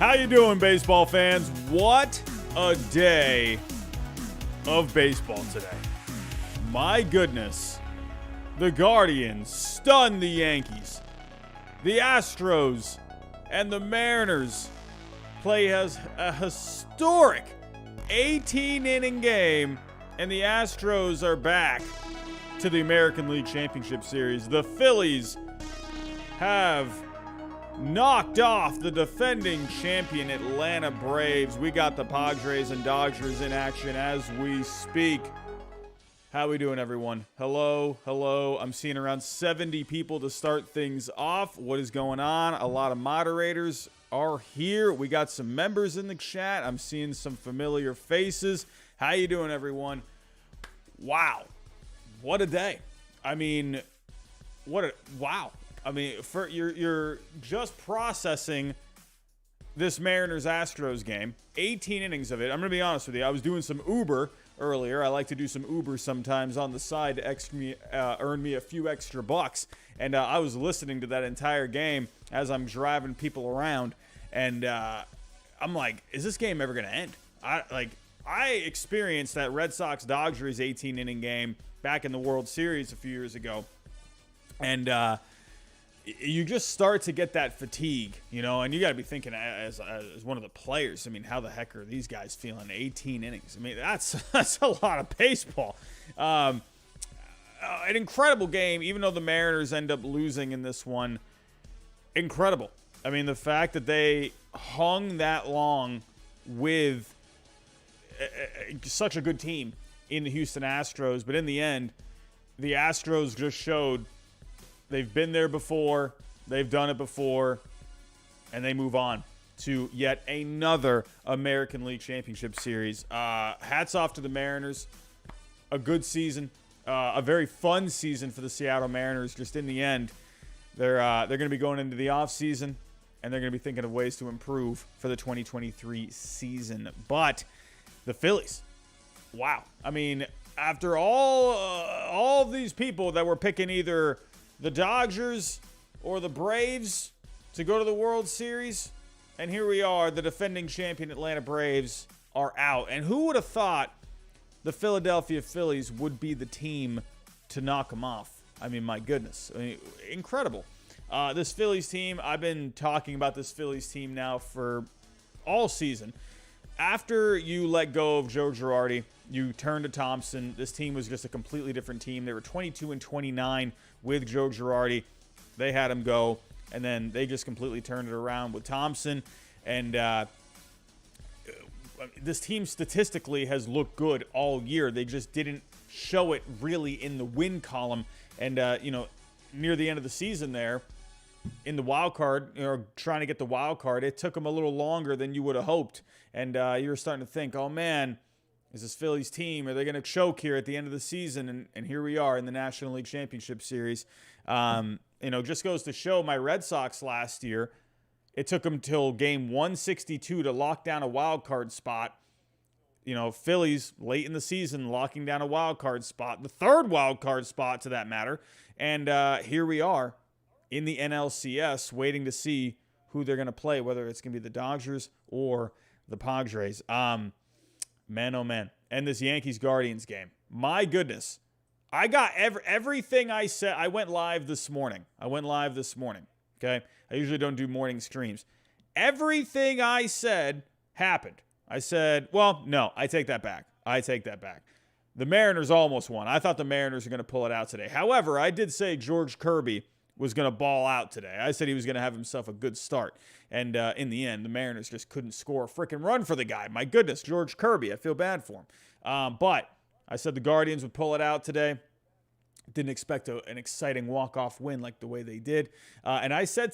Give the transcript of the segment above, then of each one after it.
How you doing, baseball fans? What a day of baseball today. My goodness. The Guardians stunned the Yankees. The Astros and the Mariners play as a historic 18-inning game, and the Astros are back to the American League Championship Series. The Phillies have knocked off the defending champion Atlanta Braves. We got the Padres and Dodgers in action as we speak. How we doing, everyone? Hello. I'm seeing around 70 people to start things off. What is going on? A lot of moderators are here. We got some members in the chat. I'm seeing some familiar faces. How you doing, everyone? Wow. What a day. I mean, wow. I mean, for you're just processing this Mariners-Astros game. 18 innings of it. I'm going to be honest with you. I was doing some Uber earlier. I like to do some Uber sometimes on the side to earn me a few extra bucks. And I was listening to that entire game as I'm driving people around. And I'm like, is this game ever going to end? I experienced that Red Sox-Dodgers 18-inning game back in the World Series a few years ago. And you just start to get that fatigue, you know, and you got to be thinking as one of the players, I mean, how the heck are these guys feeling 18 innings? I mean, that's a lot of baseball. An incredible game, even though the Mariners end up losing in this one. Incredible. I mean, the fact that they hung that long with such a good team in the Houston Astros, but in the end, the Astros just showed they've been there before, they've done it before, and they move on to yet another American League Championship Series. Hats off to the Mariners. A good season, a very fun season for the Seattle Mariners. Just in the end, they're going to be going into the offseason, and they're going to be thinking of ways to improve for the 2023 season. But the Phillies, wow. I mean, after all of these people that were picking either the Dodgers or the Braves to go to the World Series, and here we are, the defending champion Atlanta Braves are out. And who would have thought the Philadelphia Phillies would be the team to knock them off? I mean, my goodness. I mean, incredible. This Phillies team, I've been talking about this Phillies team now for all season. After you let go of Joe Girardi, you turn to Thompson. This team was just a completely different team. They were 22-29 with Joe Girardi. They had him go, and then they just completely turned it around with Thompson. And this team statistically has looked good all year. They just didn't show it really in the win column. And, near the end of the season there, in the wild card, trying to get the wild card, it took them a little longer than you would have hoped. And you were starting to think, oh, man, is this Phillies team, are they going to choke here at the end of the season? And here we are in the National League Championship Series. Just goes to show my Red Sox last year, it took them till game 162 to lock down a wild card spot. Phillies late in the season locking down a wild card spot, the third wild card spot to that matter. And here we are in the NLCS waiting to see who they're going to play, whether it's going to be the Dodgers or the Padres. Man, oh man. And this Yankees-Guardians game. My goodness. I got everything I said. I went live this morning. Okay? I usually don't do morning streams. Everything I said happened. I said, well, no, I take that back. The Mariners almost won. I thought the Mariners were going to pull it out today. However, I did say George Kirby was going to ball out today. I said he was going to have himself a good start. And in the end, the Mariners just couldn't score a freaking run for the guy. My goodness, George Kirby. I feel bad for him. But I said the Guardians would pull it out today. Didn't expect an exciting walk-off win like the way they did. And I said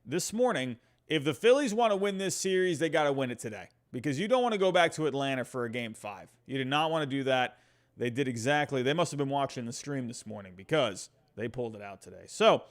this morning, if the Phillies want to win this series, they got to win it today. Because you don't want to go back to Atlanta for a Game 5. You did not want to do that. They did exactly. They must have been watching the stream this morning because they pulled it out today. So,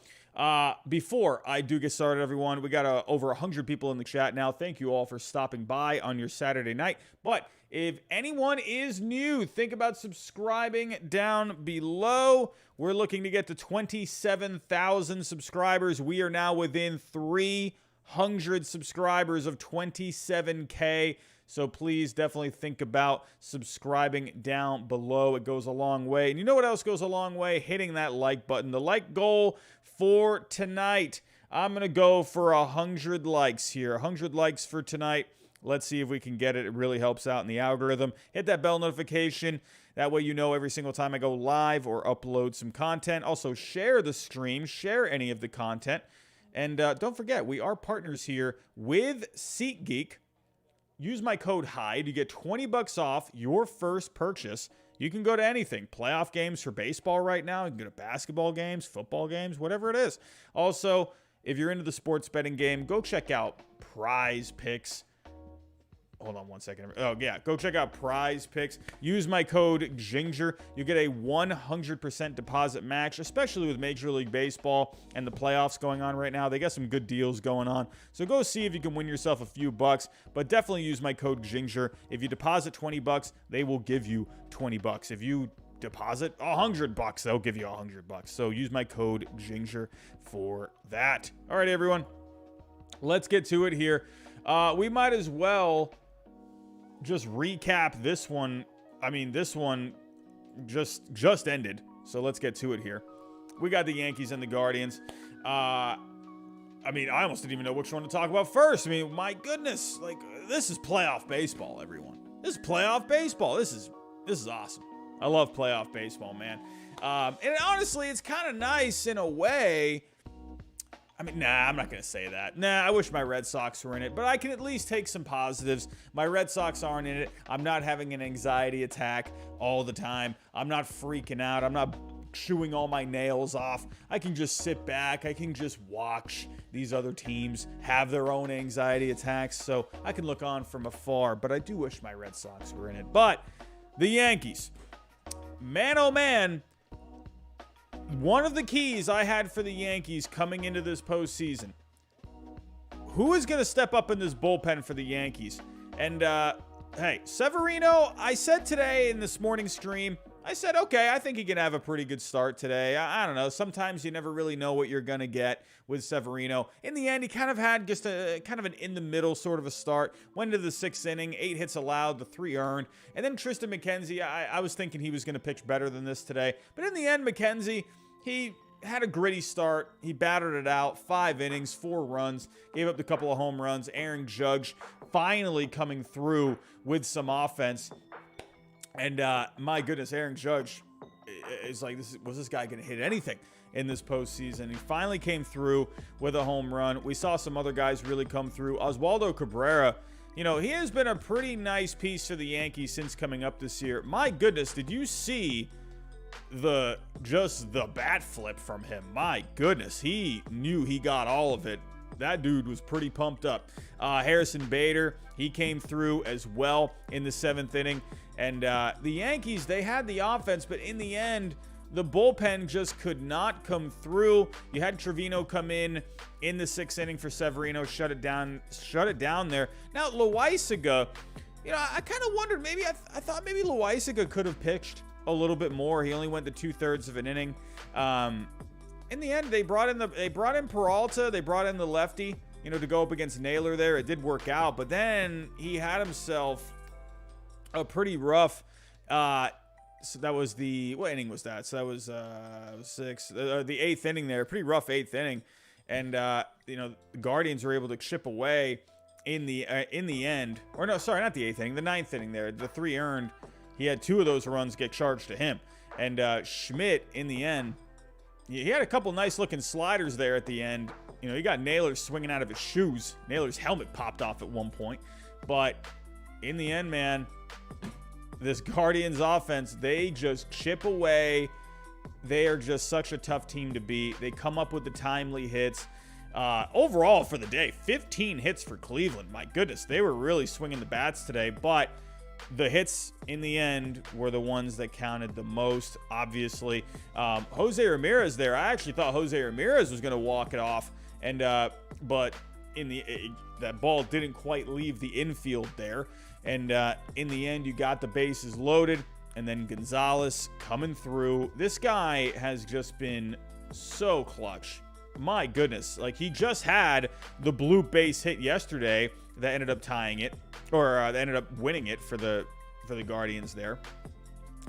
before I do get started, everyone, we got over 100 people in the chat now. Thank you all for stopping by on your Saturday night. But if anyone is new, think about subscribing down below. We're looking to get to 27,000 subscribers. We are now within 3 100 subscribers of 27K. So please definitely think about subscribing down below. It goes a long way. And you know what else goes a long way? Hitting that like button. The like goal for tonight, I'm going to go for 100 likes here. 100 likes for tonight. Let's see if we can get it. It really helps out in the algorithm. Hit that bell notification. That way you know every single time I go live or upload some content. Also, share the stream. Share any of the content. And don't forget, we are partners here with SeatGeek. Use my code HYDE. You get $20 off your first purchase. You can go to anything. Playoff games for baseball right now. You can go to basketball games, football games, whatever it is. Also, if you're into the sports betting game, go check out Prize Picks. Hold on one second. Oh, yeah. Go check out Prize Picks. Use my code GINGER. You get a 100% deposit match, especially with Major League Baseball and the playoffs going on right now. They got some good deals going on. So go see if you can win yourself a few bucks, but definitely use my code GINGER. If you deposit $20, they will give you $20. If you deposit $100, they'll give you $100. So use my code GINGER for that. All right, everyone. Let's get to it here. We might as well just recap this one. I mean, this one just ended. So let's get to it here. We got the Yankees and the Guardians. I mean, I almost didn't even know which one to talk about first. I mean, my goodness, like, this is playoff baseball, everyone. This is playoff baseball. This is awesome. I love playoff baseball, man. And honestly, it's kind of nice in a way. I mean, nah, I'm not going to say that. Nah, I wish my Red Sox were in it, but I can at least take some positives. My Red Sox aren't in it. I'm not having an anxiety attack all the time. I'm not freaking out. I'm not chewing all my nails off. I can just sit back. I can just watch these other teams have their own anxiety attacks, so I can look on from afar, but I do wish my Red Sox were in it. But the Yankees, man, oh man, one of the keys I had for the Yankees coming into this postseason. Who is going to step up in this bullpen for the Yankees? And, hey, Severino, I said today in this morning stream, I said, okay, I think he can have a pretty good start today. I don't know. Sometimes you never really know what you're going to get with Severino. In the end, he kind of had just a kind of an in-the-middle sort of a start. Went into the 6th inning, 8 hits allowed, the 3 earned. And then Tristan McKenzie, I was thinking he was going to pitch better than this today. But in the end, McKenzie, he had a gritty start. He battered it out. 5 innings, 4 runs. Gave up a couple of home runs. Aaron Judge finally coming through with some offense. And my goodness, Aaron Judge is like, was this guy going to hit anything in this postseason? He finally came through with a home run. We saw some other guys really come through. Oswaldo Cabrera, you know, he has been a pretty nice piece for the Yankees since coming up this year. My goodness, did you see the bat flip from him? My goodness, he knew he got all of it. That dude was pretty pumped up. Harrison Bader, he came through as well in the 7th inning. And the Yankees, they had the offense, but in the end, the bullpen just could not come through. You had Trevino come in the 6th inning for Severino, shut it down there. Now, Loaisiga, you know, I kind of wondered, maybe I thought maybe Loaisiga could have pitched a little bit more. He only went to 2/3 of an inning. In the end, they brought in Peralta, they brought in the lefty, you know, to go up against Naylor there. It did work out, but then he had himself a pretty rough, so that was what inning was that? So that was 6, the 8th inning there, pretty rough 8th inning. And, you know, the Guardians were able to chip away in the end, or no, sorry, not the 8th inning, the 9th inning there, the 3 earned. He had 2 of those runs get charged to him. And Schmidt, in the end, he had a couple nice looking sliders there at the end. You know, he got Naylor swinging out of his shoes. Naylor's helmet popped off at one point. But in the end, man, this Guardians offense, they just chip away. They are just such a tough team to beat. They come up with the timely hits. Overall for the day, 15 hits for Cleveland. My goodness, they were really swinging the bats today. But the hits in the end were the ones that counted the most, obviously. Jose Ramirez there, I actually thought Jose Ramirez was going to walk it off, and but that ball didn't quite leave the infield there. And in the end, you got the bases loaded, and then Gonzalez coming through. This guy has just been so clutch my goodness, like he just had the blue base hit yesterday that ended up tying it, or that ended up winning it for the Guardians there,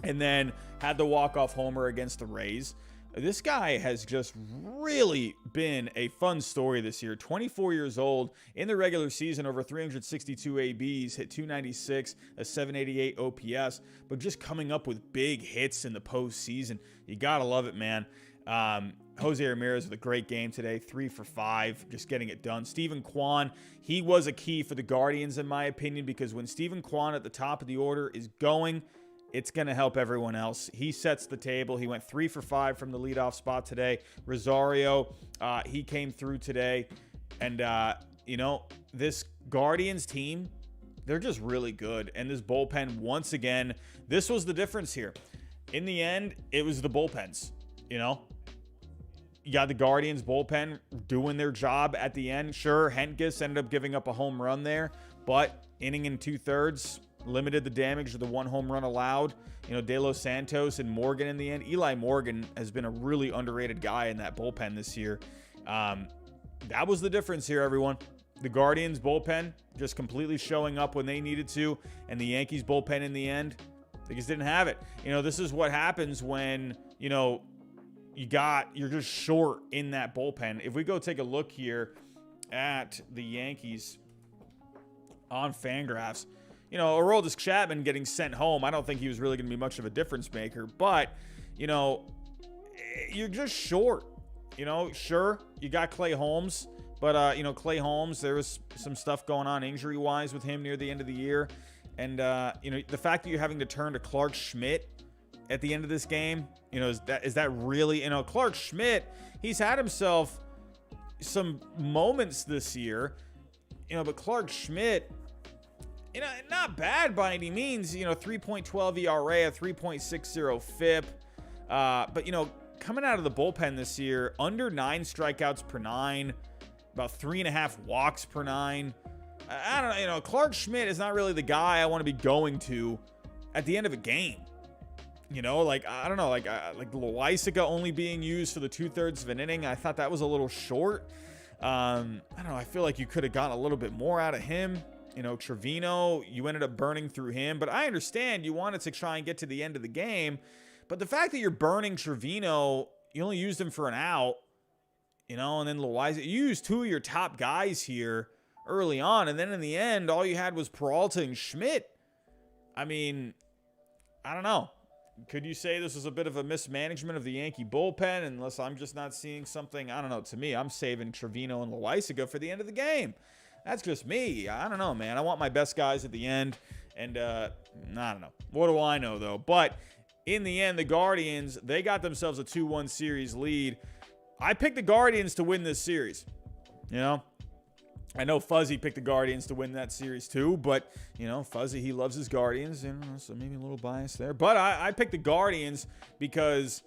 and then had the walk-off homer against the Rays. This guy has just really been a fun story this year. 24 years old, in the regular season, over 362 ABs, hit 296, a 788 OPS, but just coming up with big hits in the postseason. You gotta love it, man. Jose Ramirez with a great game today, 3 for 5, just getting it done. Steven Kwan, he was a key for the Guardians, in my opinion, because when Steven Kwan at the top of the order is going, it's going to help everyone else. He sets the table. He went 3 for 5 from the leadoff spot today. Rosario, he came through today. And, this Guardians team, they're just really good. And this bullpen, once again, this was the difference here. In the end, it was the bullpens, You got the Guardians bullpen doing their job at the end. Sure, Hentges ended up giving up a home run there, but inning and 2/3 limited the damage to the 1 home run allowed. De Los Santos and Morgan in the end. Eli Morgan has been a really underrated guy in that bullpen this year. That was the difference here, everyone. The Guardians bullpen just completely showing up when they needed to, and the Yankees bullpen in the end, they just didn't have it. This is what happens when, you're just short in that bullpen. If we go take a look here at the Yankees on Fangraphs, Aroldis Chapman getting sent home, I don't think he was really going to be much of a difference maker, but, you're just short. Sure, you got Clay Holmes, but, Clay Holmes, there was some stuff going on injury-wise with him near the end of the year, and, the fact that you're having to turn to Clark Schmidt at the end of this game, is that really, Clark Schmidt, he's had himself some moments this year, but Clark Schmidt, not bad by any means, 3.12 ERA, a 3.60 FIP, but, coming out of the bullpen this year, under 9 strikeouts per 9, about 3.5 walks per 9. I don't know, Clark Schmidt is not really the guy I want to be going to at the end of a game. I don't know, like Loaisiga only being used for the 2/3 of an inning. I thought that was a little short. I don't know. I feel like you could have gotten a little bit more out of him. Trevino, you ended up burning through him, but I understand you wanted to try and get to the end of the game. But the fact that you're burning Trevino, you only used him for an out, and then Loaisiga, you used 2 of your top guys here early on, and then in the end, all you had was Peralta and Schmidt. I mean, I don't know. Could you say this was a bit of a mismanagement of the Yankee bullpen, unless I'm just not seeing something? I don't know. To me, I'm saving Trevino and Loaisiga for the end of the game. That's just me. I don't know, man. I want my best guys at the end, and I don't know. What do I know, though? But in the end, the Guardians, they got themselves a 2-1 series lead. I picked the Guardians to win this series. I know Fuzzy picked the Guardians to win that series too, but, Fuzzy, he loves his Guardians, so maybe a little bias there. But I picked the Guardians because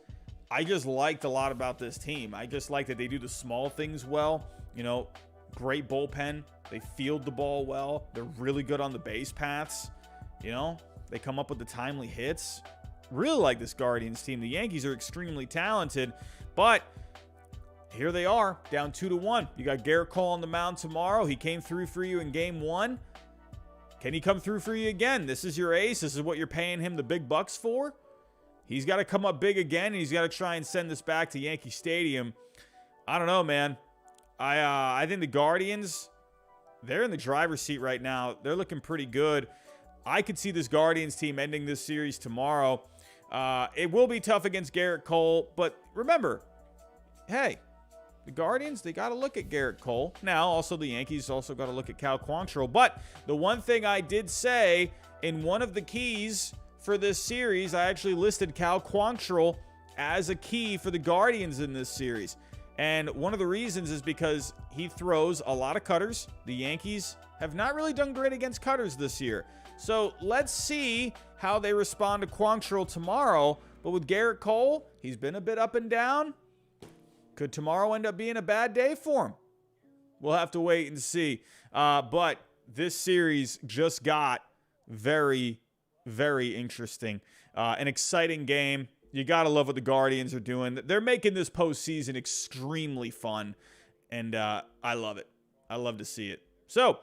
I just liked a lot about this team. I just like that they do the small things well. Great bullpen. They field the ball well. They're really good on the base paths. They come up with the timely hits. Really like this Guardians team. The Yankees are extremely talented, but here they are, down 2-1. You got Garrett Cole on the mound tomorrow. He came through for you in game 1. Can he come through for you again? This is your ace. This is what you're paying him the big bucks for. He's got to come up big again, and he's got to try and send this back to Yankee Stadium. I don't know, man. I think the Guardians, they're in the driver's seat right now. They're looking pretty good. I could see this Guardians team ending this series tomorrow. It will be tough against Garrett Cole, but remember, hey, the Guardians, they got to look at Garrett Cole. Now, also the Yankees also got to look at Cal Quantrill. But the one thing I did say in one of the keys for this series, I actually listed Cal Quantrill as a key for the Guardians in this series. And one of the reasons is because he throws a lot of cutters. The Yankees have not really done great against cutters this year. So let's see how they respond to Quantrill tomorrow. But with Garrett Cole, he's been a bit up and down. Could tomorrow end up being a bad day for him? We'll have to wait and see. But this series just got very, very interesting. An exciting game. You got to love what the Guardians are doing. They're making this postseason extremely fun, and I love it. I love to see it. So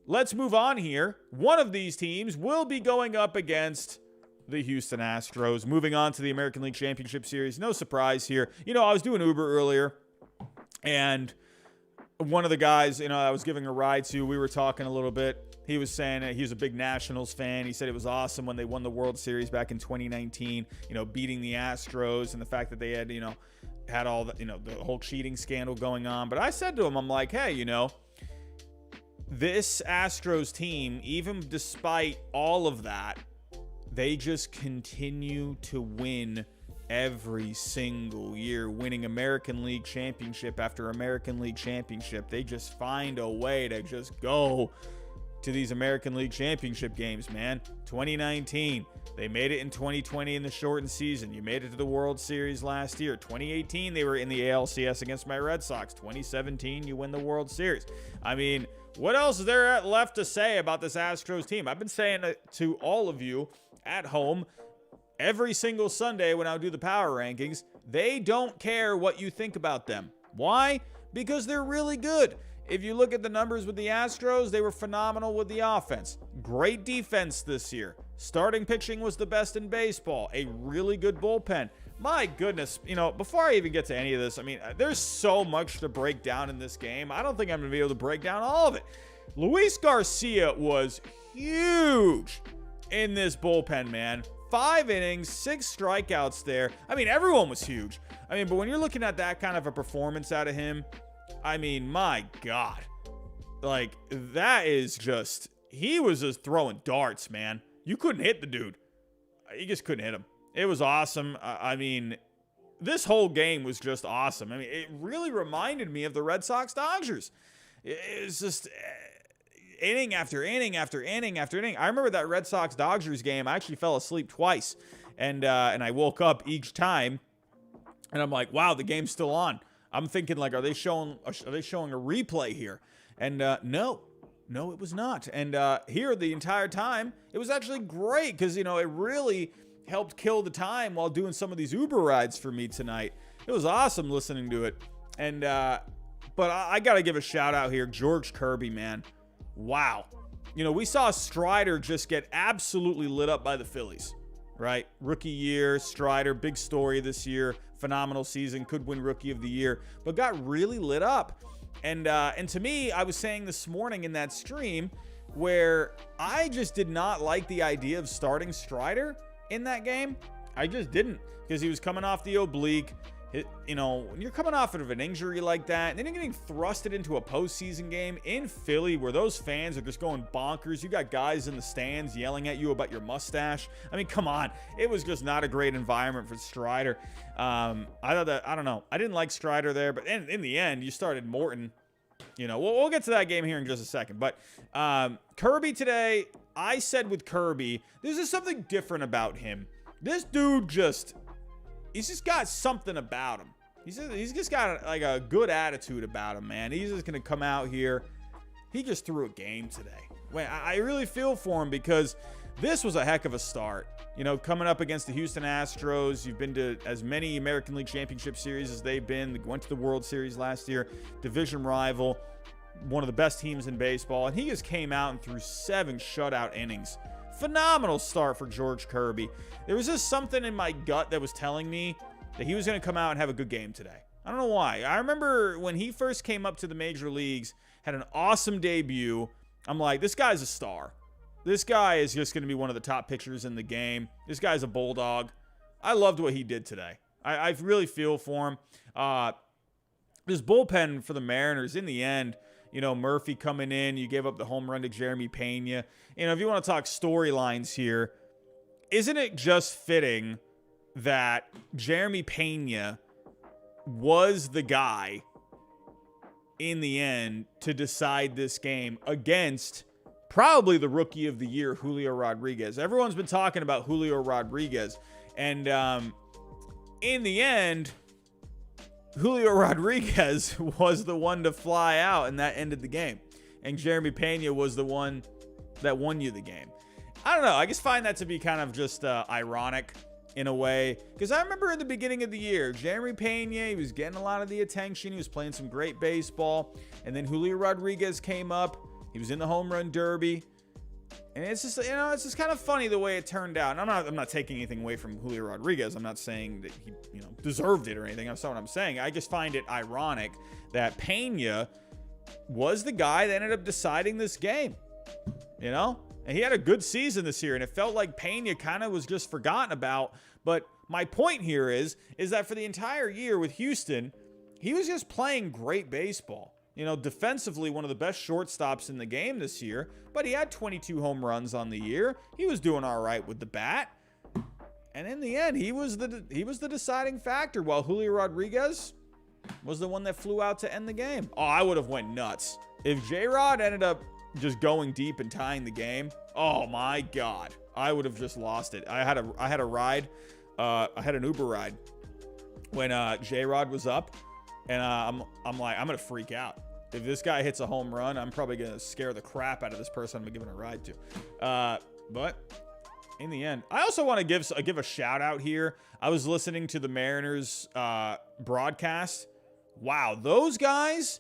let's move on here. One of these teams will be going up against the Houston Astros. Moving on to the American League Championship Series. No surprise here. I was doing Uber earlier, and one of the guys, I was giving a ride to, we were talking a little bit. He was saying that he was a big Nationals fan. He said it was awesome when they won the World Series back in 2019, beating the Astros, and the fact that they had, had all the, the whole cheating scandal going on. But I said to him, I'm like, hey, this Astros team, even despite all of that, they just continue to win every single year, winning American League championship after American League championship. They just find a way to just go to these American League championship games, man. 2019, they made it in 2020 in the shortened season. You made it to the World Series last year. 2018, they were in the ALCS against my Red Sox. 2017, you win the World Series. I mean, what else is there left to say about this Astros team? I've been saying it to all of you at home every single Sunday when I do the power rankings. They don't care what you think about them. Why? Because they're really good. If you look at the numbers with the Astros, they were phenomenal with the offense. Great defense this year. Starting pitching was the best in baseball. A really good bullpen. My goodness, before I even get to any of this, I mean, there's so much to break down in this game. I don't think I'm going to be able to break down all of it. Luis Garcia was huge in this bullpen, man. 5 innings, 6 strikeouts there. I mean, everyone was huge. But when you're looking at that kind of a performance out of him, I mean, my God. Like, that is just, he was just throwing darts, man. You couldn't hit the dude. You just couldn't hit him. It was awesome. I mean, this whole game was just awesome. I mean, it really reminded me of the Red Sox Dodgers. It's just inning after inning after inning after inning. I remember that Red Sox Dodgers game. I actually fell asleep twice, and I woke up each time, and I'm like, wow, the game's still on. I'm thinking, like, are they showing a replay here? And no, it was not. And here the entire time, it was actually great because, it really helped kill the time while doing some of these Uber rides for me tonight. It was awesome listening to it. And but I got to give a shout out here, George Kirby, man. Wow. We saw Strider just get absolutely lit up by the Phillies, right? Rookie year, Strider, big story this year. Phenomenal season, could win Rookie of the Year, but got really lit up. And to me, I was saying this morning in that stream where I just did not like the idea of starting Strider in that game. I just didn't, because he was coming off the oblique. When you're coming off of an injury like that, and then you're getting thrusted into a postseason game in Philly where those fans are just going bonkers. You got guys in the stands yelling at you about your mustache. I mean, come on. It was just not a great environment for Strider. I thought that, I don't know. I didn't like Strider there, but in the end, you started Morton. We'll get to that game here in just a second. But Kirby today, I said with Kirby, there's just something different about him. This dude he's just got something about him. He's just got like a good attitude about him, man. He's just going to come out here. He just threw a game today. I really feel for him because this was a heck of a start. Coming up against the Houston Astros, you've been to as many American League Championship Series as they've been. They went to the World Series last year. Division rival, one of the best teams in baseball. And he just came out and threw 7 shutout innings. Phenomenal start for George Kirby. There was just something in my gut that was telling me that he was going to come out and have a good game today. I don't know why. I remember when he first came up to the major leagues, had an awesome debut. I'm like, this guy's a star. This guy is just going to be one of the top pitchers in the game. This guy's a bulldog. I loved what he did today. I really feel for him. This bullpen for the Mariners, in the end, Murphy coming in, you gave up the home run to Jeremy Pena. If you want to talk storylines here, isn't it just fitting that Jeremy Pena was the guy in the end to decide this game against probably the Rookie of the Year, Julio Rodriguez? Everyone's been talking about Julio Rodriguez, and in the end, Julio Rodriguez was the one to fly out, and that ended the game. And Jeremy Pena was the one that won you the game. I don't know. I just find that to be kind of just ironic in a way. Because I remember in the beginning of the year, Jeremy Pena, he was getting a lot of the attention. He was playing some great baseball. And then Julio Rodriguez came up. He was in the home run derby. And it's just, it's just kind of funny the way it turned out. And I'm not taking anything away from Julio Rodriguez. I'm not saying that he, deserved it or anything. That's not what I'm saying. I just find it ironic that Pena was the guy that ended up deciding this game, And he had a good season this year, and it felt like Pena kind of was just forgotten about. But my point here is that for the entire year with Houston, he was just playing great baseball. Defensively, one of the best shortstops in the game this year, but he had 22 home runs on the year. He was doing all right with the bat. And in the end, he was the deciding factor, while Julio Rodriguez was the one that flew out to end the game. Oh, I would have went nuts. If J-Rod ended up just going deep and tying the game, oh my God, I would have just lost it. I had a ride, I had an Uber ride when J-Rod was up, and I'm like, I'm gonna freak out. If this guy hits a home run, I'm probably gonna scare the crap out of this person I'm giving a ride to. But in the end, I also want to give a shout out here. I was listening to the Mariners broadcast. Wow, those guys,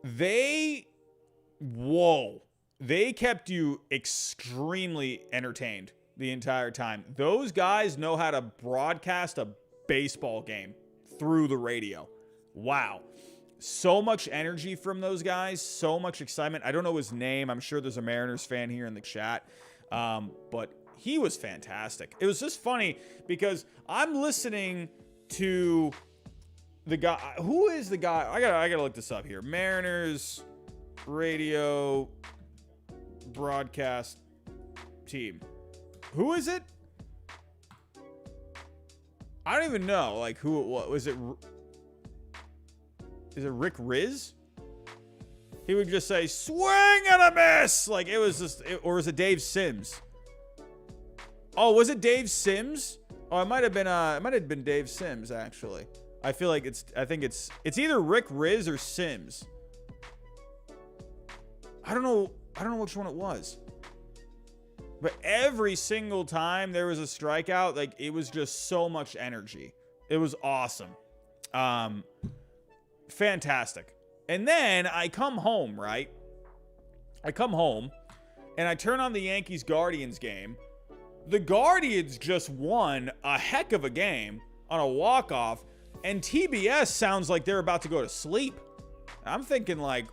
they kept you extremely entertained the entire time. Those guys know how to broadcast a baseball game through the radio. Wow. So much energy from those guys, so much excitement. I don't know his name. I'm sure there's a Mariners fan here in the chat. But he was fantastic. It was just funny because I'm listening to the guy. Who is the guy? I gotta look this up here. Mariners radio broadcast team. Who is it? I don't even know. Like who it was. Was it? Is it Rick Riz? He would just say swing and a miss. Like it was just, or was it Dave Sims? Oh, was it Dave Sims? Oh, it might have been Dave Sims actually. I think it's either Rick Riz or Sims. I don't know which one it was. But every single time there was a strikeout, like it was just so much energy. It was awesome. Fantastic. And then I come home, right? I come home and I turn on the Yankees Guardians game. The Guardians just won a heck of a game on a walk-off, and TBS sounds like they're about to go to sleep. I'm thinking like,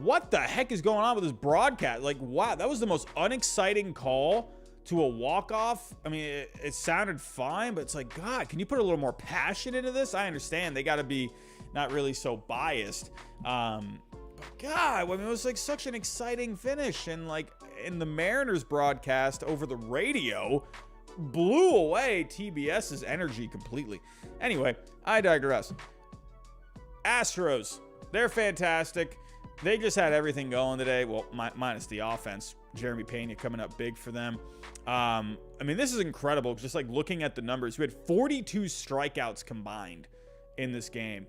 what the heck is going on with this broadcast? Like, wow, that was the most unexciting call to a walk-off. I mean, it sounded fine, but it's like, God, can you put a little more passion into this? I understand they got to be not really so biased. But God, I mean, it was like such an exciting finish. And like in the Mariners broadcast over the radio blew away TBS's energy completely. Anyway, I digress. Astros, they're fantastic. They just had everything going today. Well, minus the offense. Jeremy Pena coming up big for them. I mean, this is incredible. Just like looking at the numbers, we had 42 strikeouts combined in this game.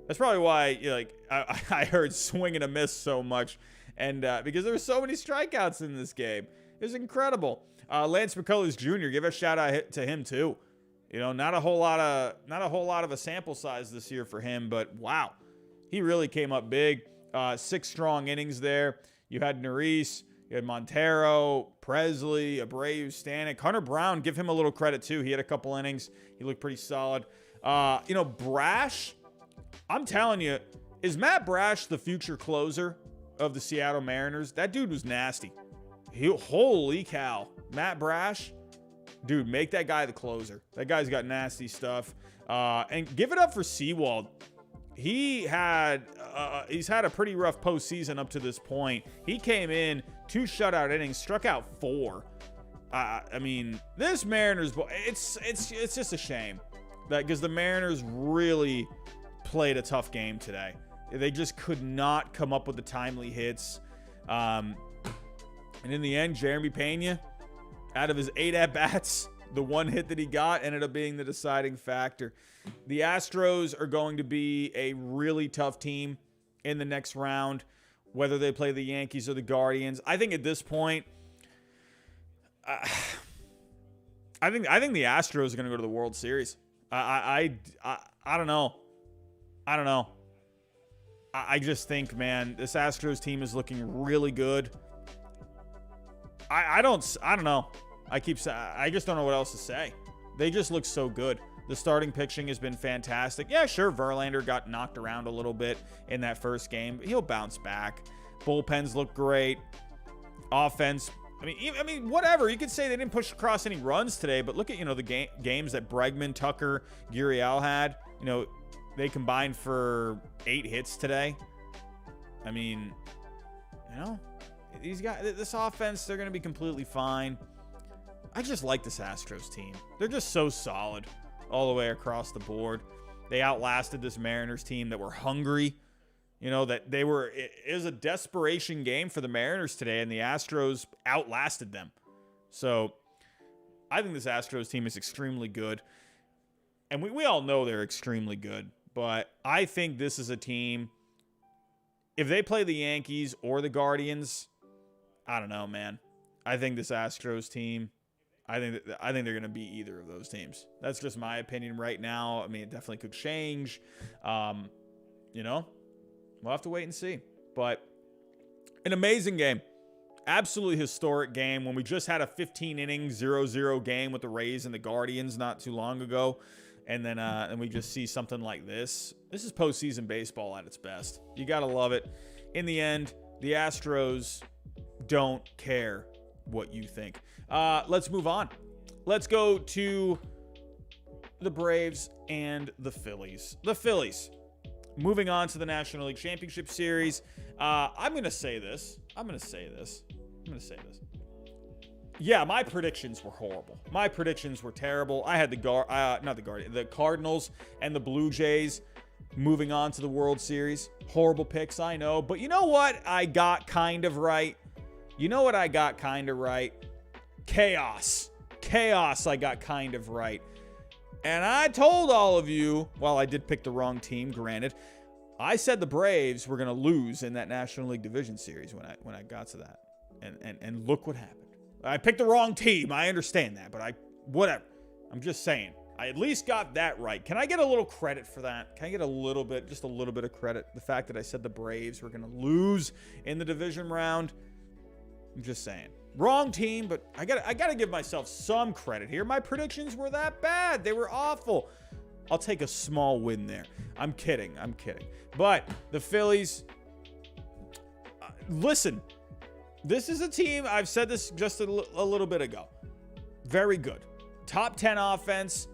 That's probably why I heard swing and a miss so much, and because there were so many strikeouts in this game. It was incredible. Lance McCullers Jr., give a shout out to him too. Not a whole lot of a sample size this year for him, but wow, he really came up big. 6 strong innings there. You had Neris, you had Montero, Presley, Abreu, Stanek, Hunter Brown. Give him a little credit too. He had a couple innings. He looked pretty solid. Brash. I'm telling you, is Matt Brash the future closer of the Seattle Mariners? That dude was nasty. Holy cow. Matt Brash, dude, make that guy the closer. That guy's got nasty stuff. And give it up for Sewald. He's had a pretty rough postseason up to this point. He came in 2 shutout innings, struck out 4. I mean, this Mariners, it's just a shame that because the Mariners really played a tough game today. They just could not come up with the timely hits. And in the end, Jeremy Pena, out of his 8 at-bats, the 1 hit that he got ended up being the deciding factor. The Astros are going to be a really tough team in the next round, whether they play the Yankees or the Guardians. I think at this point, I think the Astros are going to go to the World Series. I don't know. I don't know. I just think, man, this Astros team is looking really good. I don't know. I just don't know what else to say. They just look so good. The starting pitching has been fantastic. Yeah, sure, Verlander got knocked around a little bit in that first game, but he'll bounce back. Bullpens look great. Offense, I mean, whatever. You could say they didn't push across any runs today, but look at, the games that Bregman, Tucker, Gurriel had. They combined for 8 hits today. I mean, these guys, this offense, they're going to be completely fine. I just like this Astros team. They're just so solid all the way across the board. They outlasted this Mariners team that were hungry. It was a desperation game for the Mariners today, and the Astros outlasted them. So I think this Astros team is extremely good. And we all know they're extremely good. But I think this is a team, if they play the Yankees or the Guardians, I don't know, man. I think this Astros team, I think they're going to beat either of those teams. That's just my opinion right now. I mean, it definitely could change. We'll have to wait and see. But an amazing game. Absolutely historic game when we just had a 15-inning 0-0 game with the Rays and the Guardians not too long ago. And then we just see something like this. This is postseason baseball at its best. You got to love it. In the end, the Astros don't care what you think. Let's move on. Let's go to the Braves and the Phillies. The Phillies, moving on to the National League Championship Series. I'm going to say this. Yeah, my predictions were horrible. My predictions were terrible. I had the Cardinals and the Blue Jays moving on to the World Series. Horrible picks, I know. But you know what I got kind of right? Chaos. I got kind of right. And I told all of you, well, I did pick the wrong team, granted. I said the Braves were going to lose in that National League Division Series when I got to that. And look what happened. I picked the wrong team. I understand that, but whatever. I'm just saying. I at least got that right. Can I get a little credit for that? Can I get just a little bit of credit? The fact that I said the Braves were going to lose in the division round. I'm just saying. Wrong team, but I gotta give myself some credit here. My predictions were that bad. They were awful. I'll take a small win there. I'm kidding. But the Phillies, listen, this is a team, I've said this just a little bit ago. Very good. Top 10 offense,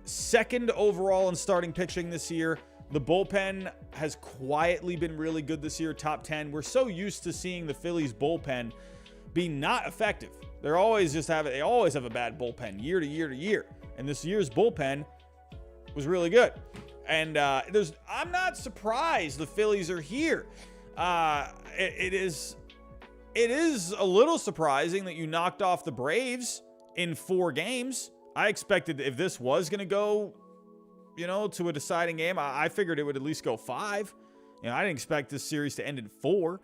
second overall in starting pitching this year. The bullpen has quietly been really good this year, top 10. We're so used to seeing the Phillies bullpen be not effective. They always have a bad bullpen year to year. And this year's bullpen was really good. And I'm not surprised the Phillies are here. It is a little surprising that you knocked off the Braves in 4 games. I expected if this was going to go, to a deciding game, I figured it would at least go 5. I didn't expect this series to end in 4.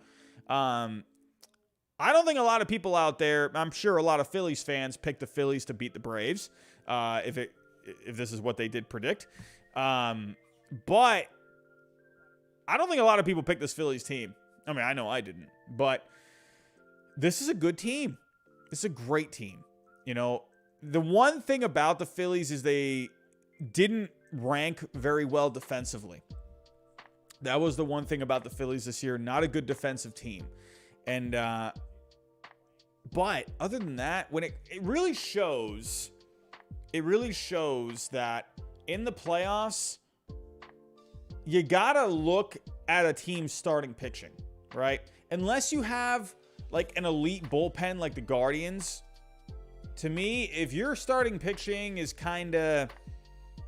I don't think a lot of people out there, I'm sure a lot of Phillies fans picked the Phillies to beat the Braves, if this is what they did predict. But I don't think a lot of people picked this Phillies team. I mean, I know I didn't, but this is a good team. This is a great team. The one thing about the Phillies is they didn't rank very well defensively. That was the one thing about the Phillies this year. Not a good defensive team. And, but other than that, when it really shows that in the playoffs, you gotta look at a team's starting pitching, right? Unless you have like an elite bullpen like the Guardians, to me, if your starting pitching is kind of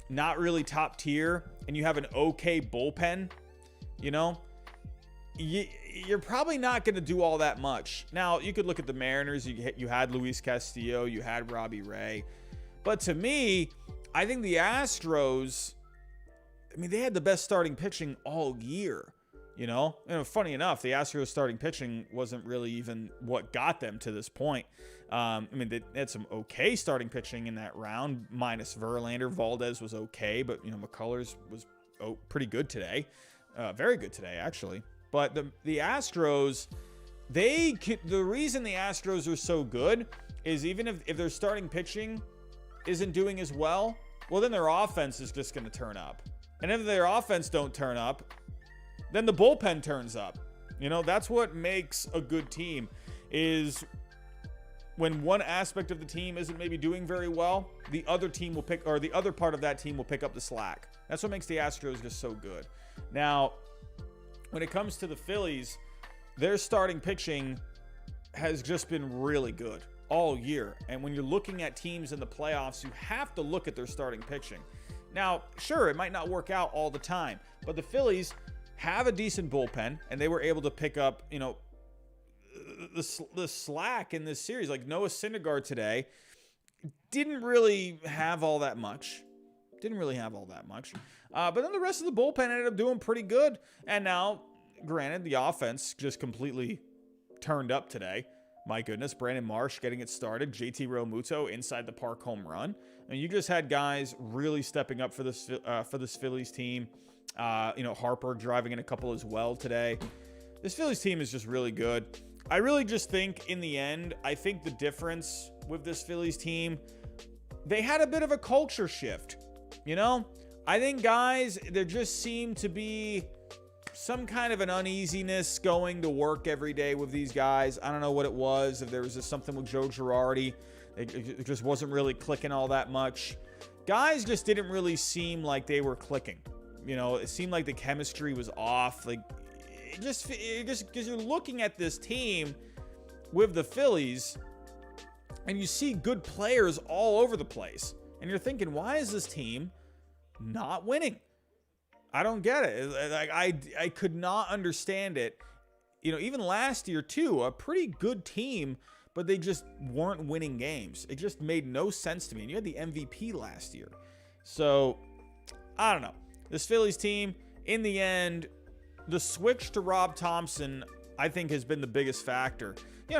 not really top tier and you have an okay bullpen, you're probably not going to do all that much. Now, you could look at the Mariners. You had Luis Castillo. You had Robbie Ray. But to me, I think the Astros, they had the best starting pitching all year. Funny enough, the Astros starting pitching wasn't really even what got them to this point. I mean, they had some okay starting pitching in that round, minus Verlander. Valdez was okay, but, McCullers was pretty good today. Very good today, actually. But the Astros, the reason the Astros are so good is even if their starting pitching isn't doing as well, well, then their offense is just going to turn up. And if their offense don't turn up, then the bullpen turns up. That's what makes a good team, is when one aspect of the team isn't maybe doing very well, the other team will the other part of that team will pick up the slack. That's what makes the Astros just so good. Now, when it comes to the Phillies, their starting pitching has just been really good all year. And when you're looking at teams in the playoffs, you have to look at their starting pitching. Now, sure, it might not work out all the time, but the Phillies have a decent bullpen, and they were able to pick up, the slack in this series. Like Noah Syndergaard today didn't really have all that much. But then the rest of the bullpen ended up doing pretty good. And now, granted, the offense just completely turned up today. My goodness, Brandon Marsh getting it started. JT Realmuto inside the park home run. I mean, you just had guys really stepping up for this Phillies team. Harper driving in a couple as well today. This Phillies team is just really good. I really just think in the end, I think the difference with this Phillies team, they had a bit of a culture shift. I think, guys, there just seemed to be some kind of an uneasiness going to work every day with these guys. I don't know what it was. If there was just something with Joe Girardi, it just wasn't really clicking all that much. Guys just didn't really seem like they were clicking. It seemed like the chemistry was off. Like, it just because you're looking at this team with the Phillies and you see good players all over the place. And you're thinking, why is this team not winning? I don't get it. Like, I could not understand it. Even last year too, a pretty good team, but they just weren't winning games. It just made no sense to me. And you had the MVP last year. So, I don't know. This Phillies team, in the end, the switch to Rob Thompson, I think, has been the biggest factor.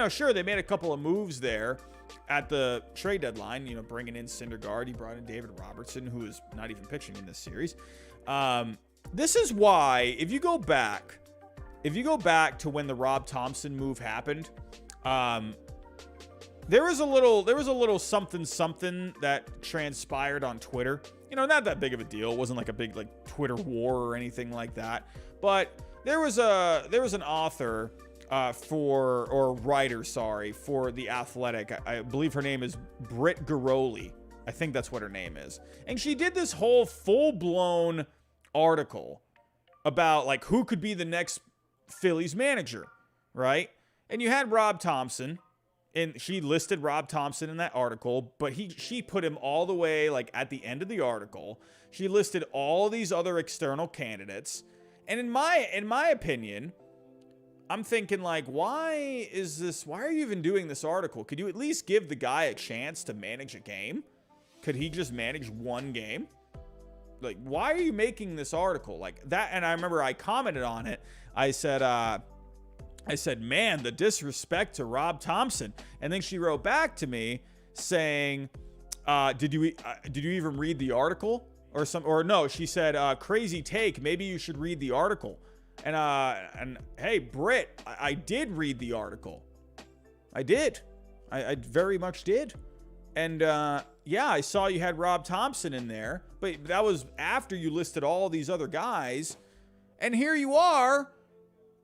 Sure, they made a couple of moves there at the trade deadline, bringing in Syndergaard. He brought in David Robertson, who is not even pitching in this series. This is why, if you go back to when the Rob Thompson move happened, there was a little something that transpired on Twitter. Not that big of a deal. It wasn't like a big Twitter war or anything like that. But there was an author writer for The Athletic. I believe her name is Britt Garoli. I think that's what her name is. And she did this whole full-blown article about who could be the next Phillies manager, right? And you had Rob Thompson, and she listed Rob Thompson in that article, but she put him all the way at the end of the article. She listed all these other external candidates. And in my opinion, I'm thinking why are you even doing this article? Could you at least give the guy a chance to manage a game? Could he just manage one game? Why are you making this article like that? And I remember I commented on it. I said, man, the disrespect to Rob Thompson. And then she wrote back to me saying, did you even read the article or no? She said, crazy take. Maybe you should read the article. And hey, Britt, I did read the article. I did. I very much did. And yeah, I saw you had Rob Thompson in there, but that was after you listed all these other guys. And here you are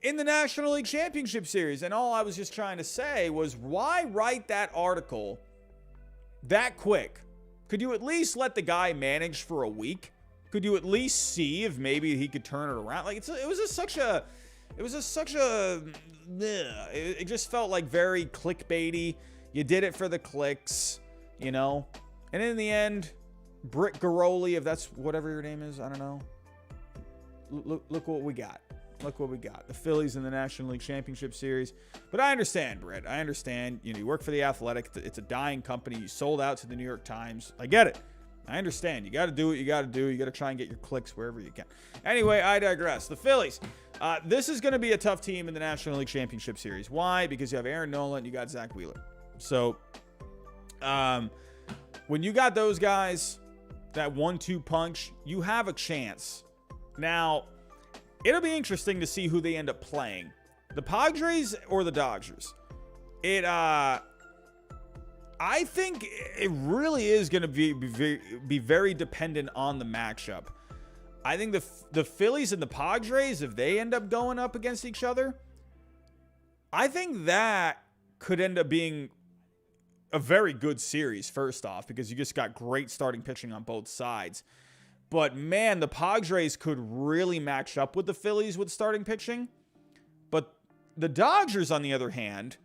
in the National League Championship Series. And all I was just trying to say was, why write that article that quick? Could you at least let the guy manage for a week? Could you at least see if maybe he could turn it around? It just felt very clickbaity. You did it for the clicks, And in the end, Britt Garoli, if that's whatever your name is, I don't know. Look what we got. Look what we got. The Phillies in the National League Championship Series. But I understand, Britt. I understand. You work for The Athletic. It's a dying company. You sold out to the New York Times. I get it. I understand. You got to do what you got to do. You got to try and get your clicks wherever you can. Anyway, I digress. The Phillies. This is going to be a tough team in the National League Championship Series. Why? Because you have Aaron Nola and you got Zach Wheeler. So When you got those guys, that 1-2 punch, you have a chance. Now, it'll be interesting to see who they end up playing. The Padres or the Dodgers. I think it really is going to be very dependent on the matchup. I think the Phillies and the Padres, if they end up going up against each other, I think that could end up being a very good series, first off, because you just got great starting pitching on both sides. But, man, the Padres could really match up with the Phillies with starting pitching. But the Dodgers, on the other hand,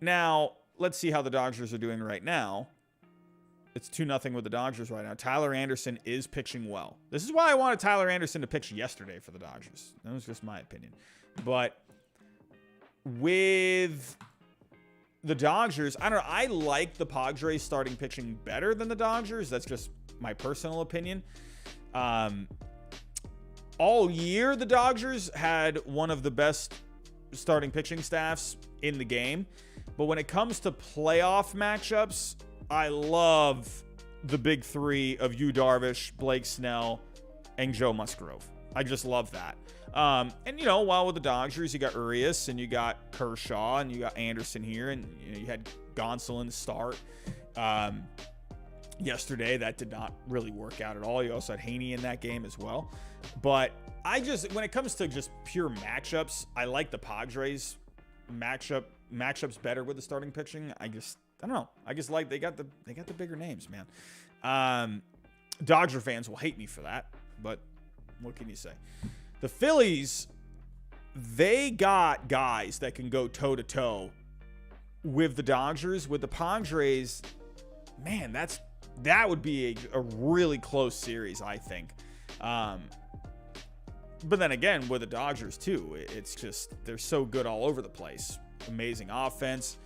now, let's see how the Dodgers are doing right now. It's 2-0 with the Dodgers right now. Tyler Anderson is pitching well. This is why I wanted Tyler Anderson to pitch yesterday for the Dodgers. That was just my opinion. But with the Dodgers, I don't know. I like the Padres starting pitching better than the Dodgers. That's just my personal opinion. All year, the Dodgers had one of the best starting pitching staffs in the game. But when it comes to playoff matchups, I love the big three of Yu Darvish, Blake Snell, and Joe Musgrove. I just love that. And, while with the Dodgers, you got Urias, and you got Kershaw, and you got Anderson here, and you had Gonsolin start yesterday. That did not really work out at all. You also had Haney in that game as well. But when it comes to just pure matchups, I like the Padres matchups better with the starting pitching. I don't know. I just like they got the bigger names, man. Dodger fans will hate me for that, but what can you say? The Phillies, they got guys that can go toe to toe with the Dodgers. With the Padres, man, that would be a really close series, I think. But then again, with the Dodgers too, it's just they're so good all over the place. Amazing offense.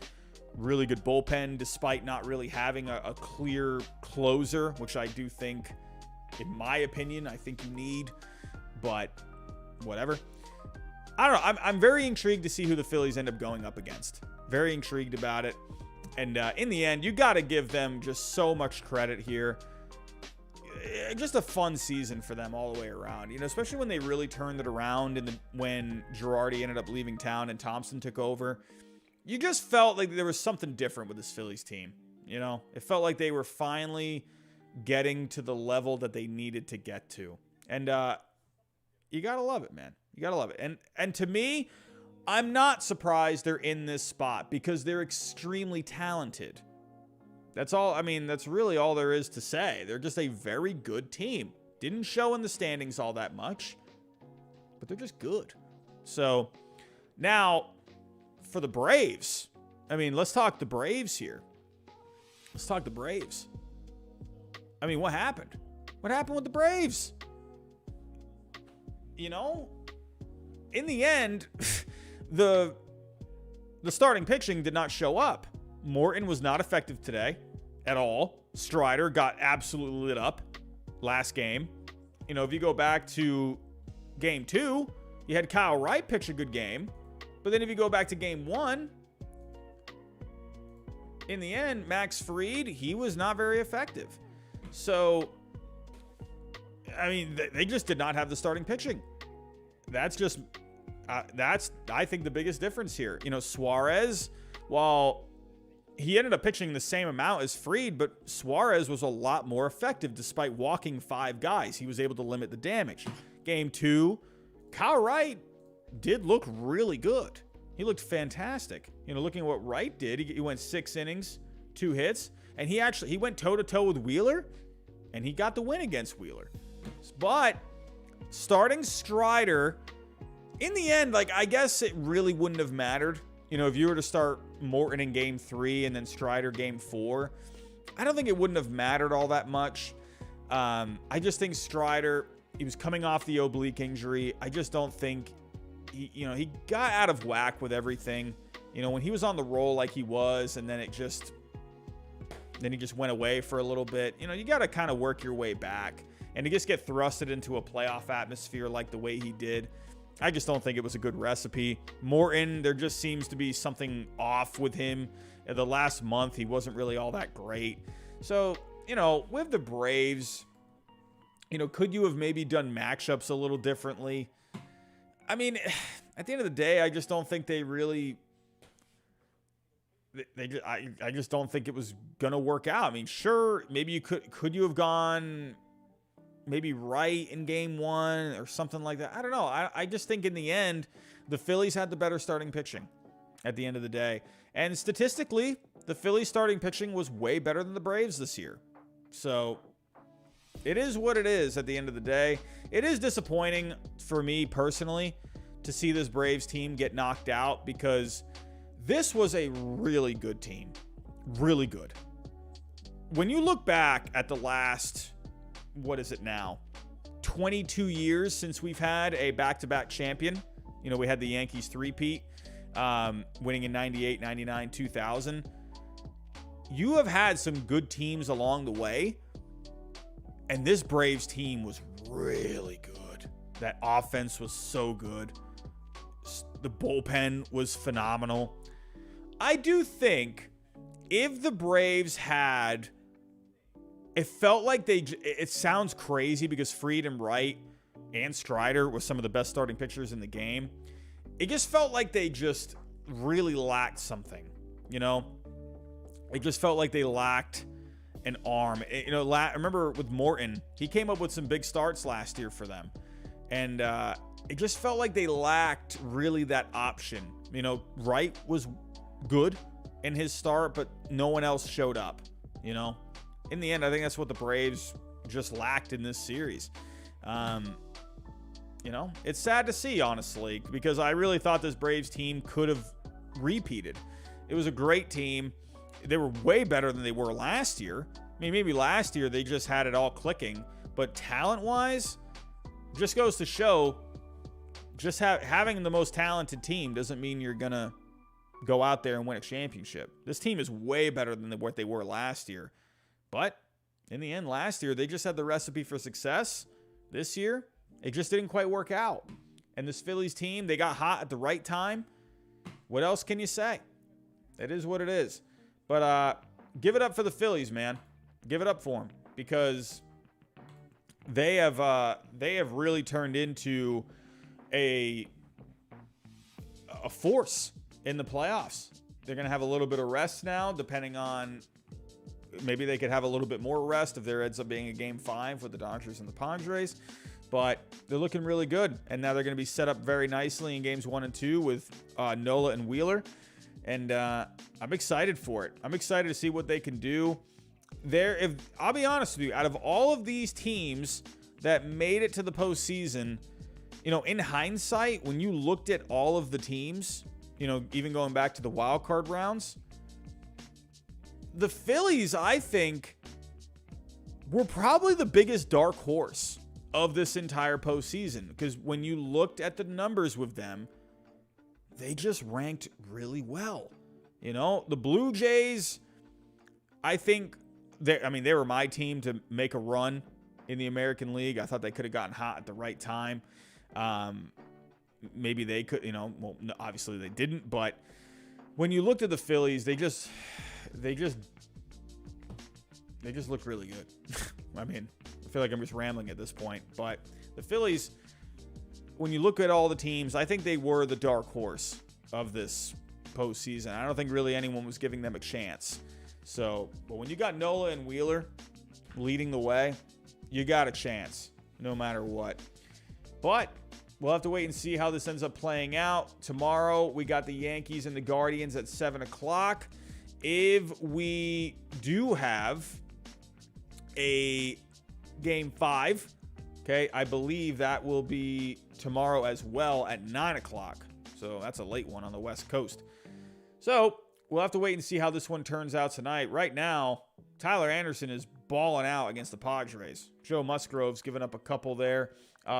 Really good bullpen, despite not really having a clear closer, which I do think, in my opinion, I think you need. But whatever. I don't know. I'm very intrigued to see who the Phillies end up going up against. Very intrigued about it. And in the end, you got to give them just so much credit here. Just a fun season for them all the way around. Especially when they really turned it around when Girardi ended up leaving town and Thompson took over. You just felt like there was something different with this Phillies team. It felt like they were finally getting to the level that they needed to get to. And you got to love it, man. You got to love it. And to me, I'm not surprised they're in this spot because they're extremely talented. That's all. I mean, that's really all there is to say. They're just a very good team. Didn't show in the standings all that much, but they're just good. So now for the Braves, I mean, let's talk the Braves here. Let's talk the Braves. I mean, what happened? What happened with the Braves? In the end, the starting pitching did not show up. Morton was not effective today at all. Strider got absolutely lit up last game. If you go back to game 2, you had Kyle Wright pitch a good game. But then if you go back to game 1, in the end, Max Fried, he was not very effective. So, I mean, they just did not have the starting pitching. That's just, I think, the biggest difference here. Suarez, while he ended up pitching the same amount as Fried, but Suarez was a lot more effective despite walking 5 guys. He was able to limit the damage. Game 2, Kyle Wright did look really good. He looked fantastic. Looking at what Wright did, he went 6 innings, 2 hits, and he went toe-to-toe with Wheeler, and he got the win against Wheeler. But starting Strider, in the end, I guess it really wouldn't have mattered. If you were to start Morton in game 3 and then Strider game 4, I don't think it wouldn't have mattered all that much. I just think Strider, he was coming off the oblique injury. I just don't think he got out of whack with everything. When he was on the roll like he was, and then he just went away for a little bit. You got to kind of work your way back. And to just get thrusted into a playoff atmosphere like the way he did, I just don't think it was a good recipe. Morton, there just seems to be something off with him. In the last month, he wasn't really all that great. So, with the Braves, could you have maybe done matchups a little differently? I mean, at the end of the day, I just don't think they really... I just don't think it was going to work out. I mean, sure, maybe you could you have gone maybe right in game 1 or something like that? I don't know. I just think in the end, the Phillies had the better starting pitching at the end of the day. And statistically, the Phillies starting pitching was way better than the Braves this year. So it is what it is at the end of the day. It is disappointing for me personally to see this Braves team get knocked out because this was a really good team. Really good. When you look back at the last, what is it now? 22 years since we've had a back-to-back champion. We had the Yankees three-peat, winning in 98, 99, 2000. You have had some good teams along the way. And this Braves team was really good. That offense was so good. The bullpen was phenomenal. I do think if the Braves had, it felt like it sounds crazy because Fried and Wright and Strider were some of the best starting pitchers in the game. It just felt like they just really lacked something, It just felt like they lacked an arm. I remember with Morton, he came up with some big starts last year for them. And it just felt like they lacked really that option. Wright was good in his start, but no one else showed up, In the end, I think that's what the Braves just lacked in this series. It's sad to see, honestly, because I really thought this Braves team could have repeated. It was a great team. They were way better than they were last year. I mean, maybe last year they just had it all clicking, but talent-wise, just goes to show just having the most talented team doesn't mean you're going to go out there and win a championship. This team is way better than what they were last year. But in the end, last year, they just had the recipe for success. This year, it just didn't quite work out. And this Phillies team, they got hot at the right time. What else can you say? It is what it is. But give it up for the Phillies, man. Give it up for them because they have really turned into a force in the playoffs. They're going to have a little bit of rest now, depending on maybe they could have a little bit more rest if there ends up being a game 5 with the Dodgers and the Padres. But they're looking really good. And now they're going to be set up very nicely in games 1 and 2 with Nola and Wheeler. And I'm excited for it. I'm excited to see what they can do. I'll be honest with you, out of all of these teams that made it to the postseason, in hindsight, when you looked at all of the teams, even going back to the wild card rounds, the Phillies, I think, were probably the biggest dark horse of this entire postseason. Because when you looked at the numbers with them, they just ranked really well. The Blue Jays, I think, they were my team to make a run in the American League. I thought they could have gotten hot at the right time. Maybe they could, obviously they didn't. But when you looked at the Phillies, they just look really good. I mean, I feel like I'm just rambling at this point. But the Phillies, when you look at all the teams, I think they were the dark horse of this postseason. I don't think really anyone was giving them a chance. So, but when you got Nola and Wheeler leading the way, you got a chance no matter what. But we'll have to wait and see how this ends up playing out. Tomorrow, we got the Yankees and the Guardians at 7 o'clock. If we do have a game 5, okay, I believe that will be tomorrow as well at 9 o'clock. So that's a late one on the West Coast. So we'll have to wait and see how this one turns out tonight. Right now, Tyler Anderson is balling out against the Padres. Joe Musgrove's given up a couple there.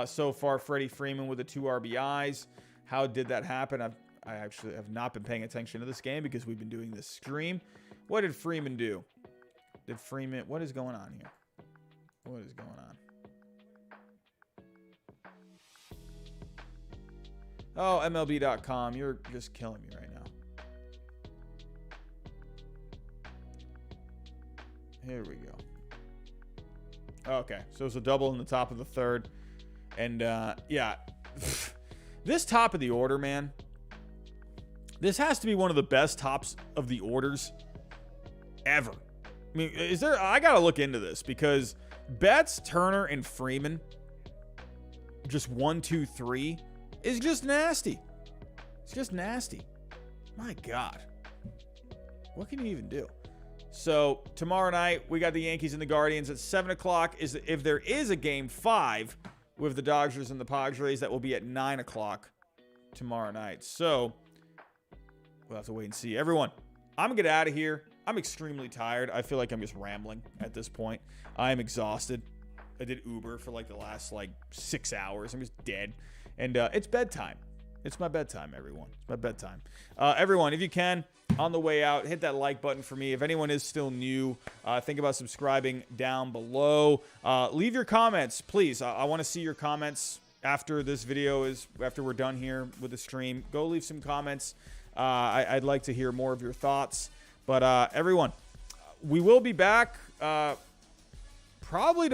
So far, Freddie Freeman with the 2 RBIs. How did that happen? I actually have not been paying attention to this game because we've been doing this stream. What did Freeman do? What is going on here? What is going on? Oh, MLB.com, you're just killing me right now. Here we go. Okay, so it's a double in the top of the third. And, yeah. This top of the order, man. This has to be one of the best tops of the orders ever. I mean, I got to look into this because Betts, Turner, and Freeman, just 1, 2, 3, is just nasty. It's just nasty. My God. What can you even do? So tomorrow night, we got the Yankees and the Guardians at 7 o'clock. If there is a game 5 with the Dodgers and the Padres, that will be at 9 o'clock tomorrow night. So we'll have to wait and see. Everyone, I'm going to get out of here. I'm extremely tired. I feel like I'm just rambling at this point. I am exhausted. I did Uber for like the last 6 hours. I'm just dead. And it's bedtime. It's my bedtime, everyone. It's my bedtime. Everyone, if you can, on the way out, hit that like button for me. If anyone is still new, think about subscribing down below. Leave your comments, please. I want to see your comments after this video after we're done here with the stream. Go leave some comments. I'd like to hear more of your thoughts. But everyone, we will be back probably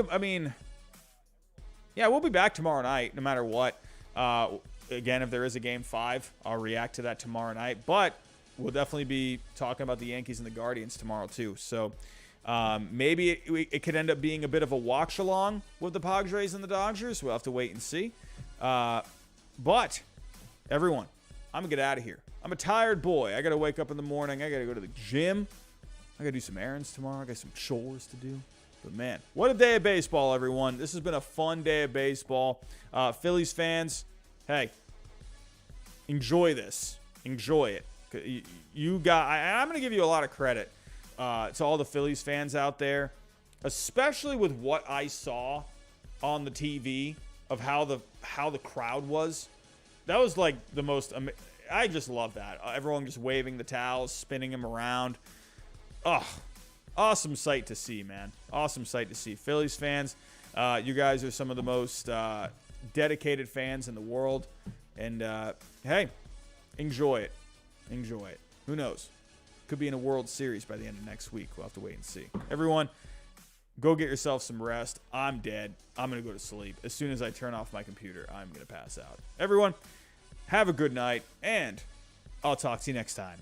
we'll be back tomorrow night no matter what. Again, if there is a game 5, I'll react to that tomorrow night. But we'll definitely be talking about the Yankees and the Guardians tomorrow too. So maybe it could end up being a bit of a watch along with the Padres and the Dodgers. We'll have to wait and see. But everyone, I'm going to get out of here. I'm a tired boy. I got to wake up in the morning. I got to go to the gym. I got to do some errands tomorrow. I got some chores to do. But, man, what a day of baseball, everyone. This has been a fun day of baseball. Phillies fans, hey, enjoy this. Enjoy it. I'm going to give you a lot of credit to all the Phillies fans out there, especially with what I saw on the TV of how the crowd was. That was like the most I just love that. Everyone just waving the towels, spinning them around. Oh, awesome sight to see, man. Awesome sight to see. Phillies fans, you guys are some of the most dedicated fans in the world. And, hey, enjoy it. Enjoy it. Who knows? Could be in a World Series by the end of next week. We'll have to wait and see. Everyone, go get yourself some rest. I'm dead. I'm going to go to sleep. As soon as I turn off my computer, I'm going to pass out. Everyone, have a good night, and I'll talk to you next time.